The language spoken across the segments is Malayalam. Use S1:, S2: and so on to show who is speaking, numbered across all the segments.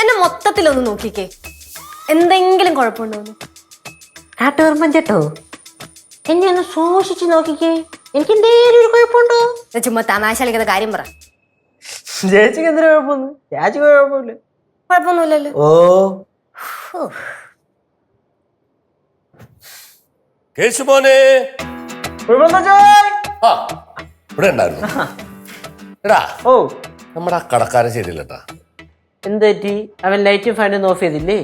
S1: എന്നെ മൊത്തത്തിലൊന്ന് നോക്കിക്കേ, എന്തെങ്കിലും കുഴപ്പമുണ്ടോന്ന്?
S2: കാട്ടോർമ്മൻ ചേട്ടോ, എന്നെ ഒന്ന് സൂക്ഷിച്ചു നോക്കിക്കേ, എനിക്ക് എന്തേലും ഒരു കുഴപ്പമുണ്ടോ?
S1: ചുമ്മാ തമാശ കളിക്കുന്ന കാര്യം പറ.
S2: ചേച്ചിക്ക് എന്തൊരു കുഴപ്പമൊന്നും? ചേച്ചിക്ക് കുഴപ്പമില്ല.
S1: കുഴപ്പമൊന്നുമില്ലല്ലോ.
S2: ഓ
S3: കേശുമോനെ ആ ഇവിടെ ഉണ്ടായിരുന്നു. എടാ
S2: ഓ
S3: നമ്മുടെ ആ കടക്കാരൻ ശരിയല്ലട്ടാ.
S2: എന്ത് പറ്റി? അവൻ ലൈറ്റും ഫാനും ഓഫ് ചെയ്തില്ലേ?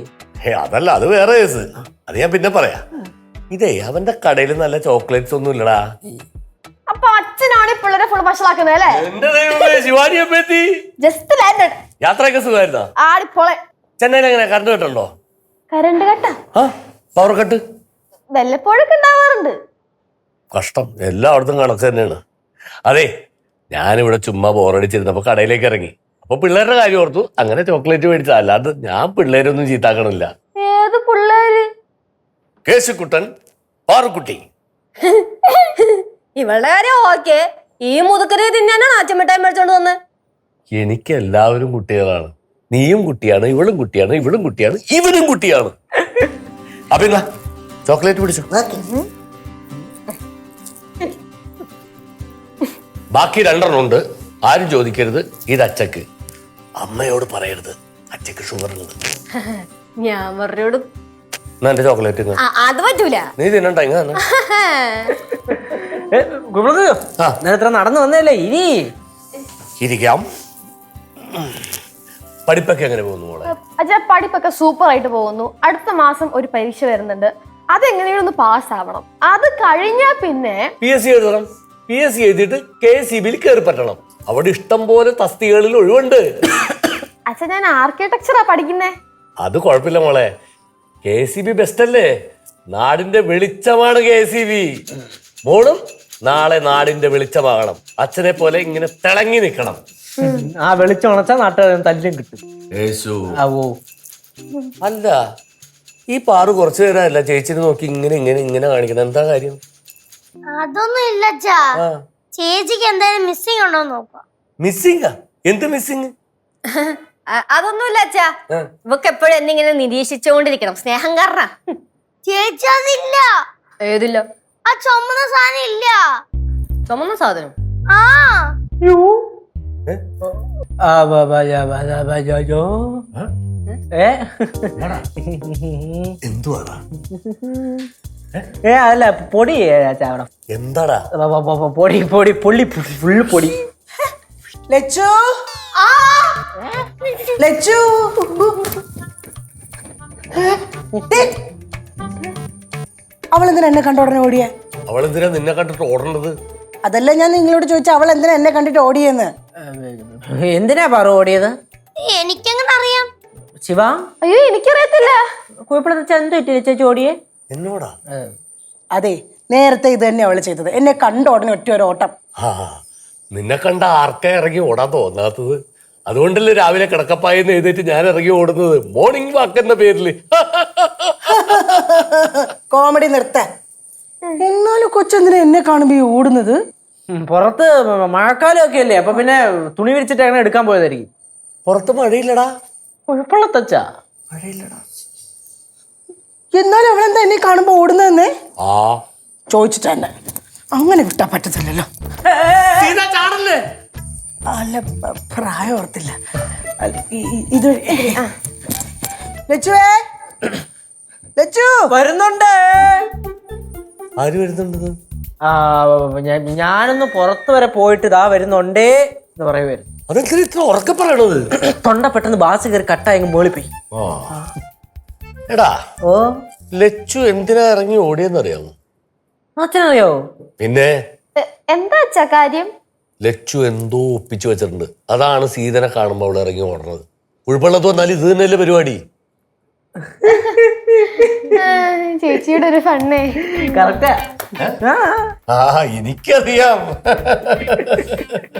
S3: അതല്ല, അത് വേറെ കേസ്. അത് ഞാൻ പിന്നെ പറയാ. ഇതേ അവന്റെ കടയിൽ നല്ല ചോക്ലേറ്റ്സ് ഒന്നും ഇല്ലടാ.
S1: അപ്പൊ അച്ഛനാണ് പിള്ളേരെ ഫുൾ വഷളാക്കുന്നത് അല്ലേ?
S3: എന്റെ ദൈവമേ, ശിവാനി എപ്പോ എത്തി?
S1: Just landed.
S3: യാത്രയൊക്കെ സുഖമായിരുന്നോ?
S1: ആടിപ്പോളെ.
S3: ചെന്നൈയിൽ എങ്ങനെ കറണ്ട് കട്ടുണ്ടോ?
S1: കറണ്ട് കട്ടാ?
S3: ആ പവർ കട്ട്
S1: വല്ലപ്പോഴൊക്കെ ഉണ്ടാവാറുണ്ട്.
S3: കഷ്ടം, എല്ലായിടത്തും കണക്ക് തന്നെയാണ്. അതെ, ഞാനിവിടെ ചുമ്മാ ബോറടിച്ചിരുന്നപ്പോ കടയിലേക്ക് ഇറങ്ങി. അപ്പൊ പിള്ളേരുടെ കാര്യം ഓർത്തു, അങ്ങനെ ചോക്ലേറ്റ് മേടിച്ച. അല്ലാണ്ട് ഞാൻ പിള്ളേരൊന്നും ചീത്താക്കണില്ല.
S1: ഏത് പിള്ളേര്?
S3: കേശുക്കുട്ടൻ, പാറുക്കുട്ടി.
S1: ഇവളുടെ കാര്യം ഓക്കെ. ഈ മുതുക്കരെ തിന്നാനാണ് അച്ഛൻ മിഠായി മേടിച്ചോണ്ട് വന്നത്.
S3: എനിക്ക് എല്ലാവരും കുട്ടികളാണ്. നീയും കുട്ടിയാണ്, ഇവളും കുട്ടിയാണ്, ഇവളും കുട്ടിയാണ്, ഇവനും കുട്ടിയാണ്. അപ്പൊ എന്നാ ചോക്ലേറ്റ് പിടിച്ചു. ബാക്കി 2 ഉണ്ട്. ആരും ചോദിക്കരുത്. ഇത് അച്ചക്ക്. അമ്മയോട് പറയരുത് അച്ചക്ക് ഷുഗർ ഉള്ളത്.
S1: ഞാൻ പറഞ്ഞോട്
S3: എന്നാ എന്റെ ചോക്ലേറ്റ്
S1: അത് പറ്റൂല.
S3: നീ തിന്നണ്ട.
S2: ഞാൻ ഇത്ര നടന്നു വന്നല്ലേ, ഇനി
S3: ഇരിക്കാം. പഠിപ്പൊക്കെ എങ്ങനെ പോകുന്നു മോളെ?
S1: അച്ഛാ പഠിപ്പൊക്കെ സൂപ്പർ ആയിട്ട് പോകുന്നു. അടുത്ത മാസം ഒരു പരീക്ഷ വരുന്നുണ്ട്. അതെങ്ങനെയും ഒന്ന് പാസ് ആവണം. അത് കഴിഞ്ഞാ പിന്നെ
S3: PSC എഴുതണം. PSC എഴുതിയിട്ട് KCB-യിൽ കയറി പറ്റണം. അവിടെ ഇഷ്ടം പോലെ തസ്തികകളിൽ ഒഴിവുണ്ട്.
S1: അച്ഛാ ഞാൻ ആർക്കിടെക്ചറാ പഠിക്കുന്നേ.
S3: അത് കുഴപ്പമില്ല മോളെ. KCB ബെസ്റ്റ് അല്ലേ? നാടിന്റെ വെളിച്ചമാണ് KCB. മോളും നാളെ നാടിന്റെ വെളിച്ചമാകണം. അച്ഛനെ പോലെ ഇങ്ങനെ തിളങ്ങി നിൽക്കണം.
S2: ആ വെളിച്ചം ഉണച്ചാ നാട്ടുകാരും തല്ലും കിട്ടും.
S3: ഓ അല്ല, ഈ പാറു കുറച്ചു നേരമല്ല ചേച്ചിനെ നോക്കി ഇങ്ങനെ ഇങ്ങനെ ഇങ്ങനെ കാണിക്കണം. എന്താ കാര്യം?
S4: അതൊന്നും ഇല്ല ചേച്ചിക്ക് എന്തായാലും മിസ്സിംഗ് ഉണ്ടോ നോക്കാം.
S3: മിസ്സിംഗ്? എന്ത് മിസ്സിംഗ്?
S1: അതൊന്നുമില്ല അച്ഛാ. ഇവക്ക് എപ്പോഴും എന്നിങ്ങനെ നിരീക്ഷിച്ചുകൊണ്ടിരിക്കണം. സ്നേഹം കാരണ.
S4: ചേച്ചി അതില്ല.
S1: ഏതില്ല?
S4: ആ ചുമന്ന സാധനം ഇല്ല.
S1: ചുമന്ന സാധനം?
S4: ആ
S3: എന്തുവാടാ?
S2: അല്ല പൊടി.
S3: എന്താടാ
S2: പൊടി പൊടി പൊള്ളി ഫുള്ള് പൊടി.
S5: ലച്ചു ലച്ചു അവളെന്തിനാ എന്നെ കണ്ട ഉടനെ ഓടിയേ?
S3: അവളെന്തിനാ നിന്നെ കണ്ടിട്ട് ഓടേണ്ടത്?
S5: അതല്ല ഞാൻ നിങ്ങളോട് ചോദിച്ച അവൾ എന്തിനാ എന്നെ കണ്ടിട്ട് ഓടിയെന്ന്.
S2: എന്തിനാ പറ ഓടിയത്?
S4: എനിക്കങ്ങനെ അറിയാം.
S2: ശിവ,
S1: അയ്യോ എനിക്കറിയത്തില്ല.
S2: കുഴപ്പമില്ല. എന്ത് പറ്റി ചേച്ചി ഓടിയേ?
S3: എന്നോടാ?
S5: അതെ, നേരത്തെ ഇത് തന്നെ അവള് ചെയ്തത്. എന്നെ കണ്ട ഉടനെ ഒറ്റ ഒരു ഓട്ടം.
S3: ആ നിന്നെ കണ്ട ആർക്കാ ഇറങ്ങി ഓടാൻ തോന്നാത്തത്? അതുകൊണ്ടല്ലേ രാവിലെ കിടക്കപ്പായെന്ന് എഴുന്നേറ്റ് ഞാൻ ഇറങ്ങി ഓടുന്നത്, മോർണിംഗ് വാക്ക് എന്ന പേരില്.
S5: കോമഡി നിർത്ത. എന്നാലും കൊച്ചെന്തിനാ എന്നെ കാണുമ്പോ ഈ ഓടുന്നത്?
S2: പുറത്ത് മഴക്കാലം ഒക്കെ അല്ലേ, അപ്പൊ പിന്നെ തുണി വിരിച്ചിട്ട് അങ്ങനെ എടുക്കാൻ പോയതായിരിക്കും.
S3: പുറത്ത് മഴയില്ലടാ.
S2: കുഴപ്പമുള്ള തച്ചാ.
S3: മഴയില്ലടാ.
S5: എന്നാലും അവളെന്താ എന്നെ കാണുമ്പോ ഓടുന്നതെന്നേ
S3: ആ
S5: ചോദിച്ചിട്ട് തന്നെ. അങ്ങനെ വിട്ടാ പറ്റത്തില്ലല്ലോ. അല്ല, പ്രായം ഓർത്തില്ല. ഇത് ലച്ചുവേ, ലച്ചു
S2: വരുന്നുണ്ട്.
S3: ആര് വരുന്നുണ്ട്?
S2: ഞാനൊന്ന് പുറത്ത് വരെ പോയിട്ട് ഇതാ വരുന്നുണ്ടേ എന്ന് പറയുമായിരുന്നു.
S3: അതെന്തിനാ ഇത്ര ഉറക്കെ പറയണത്?
S2: തൊണ്ട പെട്ടെന്ന് ബാസ് കയറി കട്ടായി മോളിപ്പോയി.
S3: എടാ,
S2: ഓ
S3: ലച്ചു എന്തിനാ ഇറങ്ങി ഓടിയെന്നറിയാമോ?
S2: അച്ഛനറിയോ?
S3: പിന്നെ
S1: എന്താ അച്ഛാ കാര്യം?
S3: ലച്ചു എന്തോ ഒപ്പിച്ചു വെച്ചിട്ടുണ്ട്. അതാണ് സീതനെ കാണുമ്പോ അവള് ഇറങ്ങി ഓടുന്നത്. ഉൾപ്പെള്ളത് വന്നാൽ ഇത് തന്നെയല്ലേ പരിപാടി.
S1: ചേച്ചിയുടെ ഒരു ഫണ്ണേ.
S2: കറക്റ്റാ.
S3: ആ എനിക്കറിയാം.